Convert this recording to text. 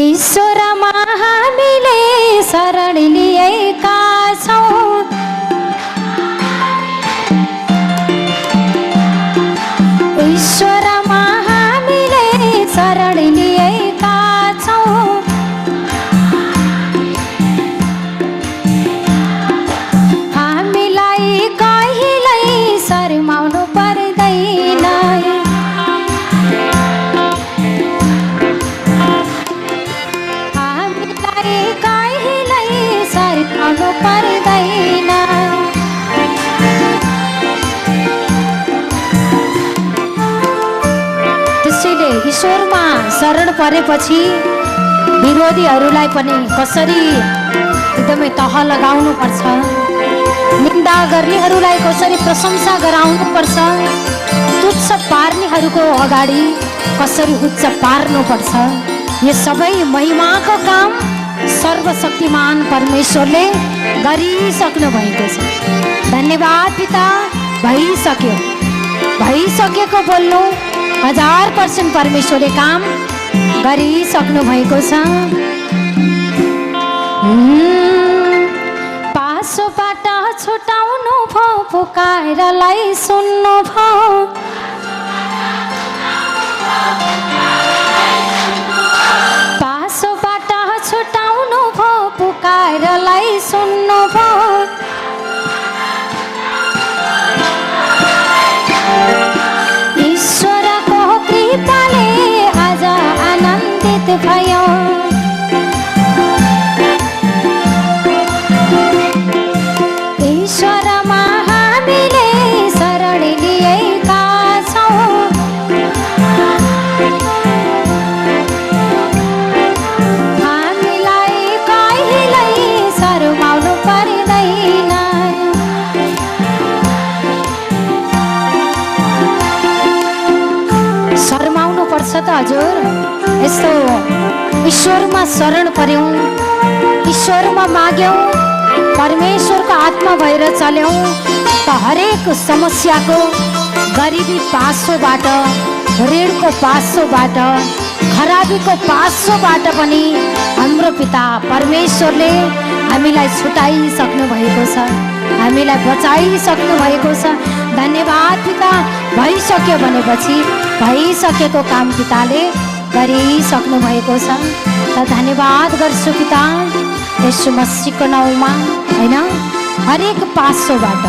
ईश्वरमा हामीले शरण लिएका छौँ। ईश्वरमा हामीले शरण लिएका छौँ। हामीलाई कहिल्यै शर्माउनु पर्दैन। हामीलाई कहिल्यै शर्माउनु पर्दैन। त्यसैले ईश्वरमा शरण परेपछि विरोधीहरूलाई पनि कसरी एकदमै तह लगाउनु पर्छ, निन्दा गर्नेहरूलाई कसरी प्रशंसा गराउनु पर्छ, तुच्छ पार्नेहरूको अगाडि कसरी उच्च पार्नु पर्छ, यो सबै महिमाको काम सर्वशक्तिमान परमेश्वरले गरिसक्नु भएको छ। धन्यवाद पिता। भइसकेको बोल्नु 1000% परमेश्वरले काम गरिसक्नु भएको छ। पासोबाट छुटाउनु भो, पुकारलाई सुन्नु भो। पासोबाट छुटाउनु भो, पुकारलाई सुन्नु भो। ईश्वरको कृपाले आज आनन्दित भयो। ईश्वरमा हामीले शरण लिएका छौँ। हामीलाई कहिल्यै शर्माउनु पर्दैन। शर्माउनु पर्छ त हजुर? यस्तो ईश्वरमा शरण पर्यौँ, ईश्वरमा माग्यौँ, परमेश्वरको आत्मा भएर चल्यौँ त हरेक समस्याको, गरिबी पासोबाट, ऋणको पासोबाट, खराबीको पासोबाट पनि हाम्रो पिता परमेश्वरले हामीलाई छुटाइसक्नु भएको छ, हामीलाई बचाइसक्नु भएको छ। धन्यवाद पिता। भइसक्यो भनेपछि भइसकेको काम पिताले गरिसक्नु भएको छ। त धन्यवाद गर्छु पिता, येशू मसीहको नाउँमा, हैन? हरेक पासोबाट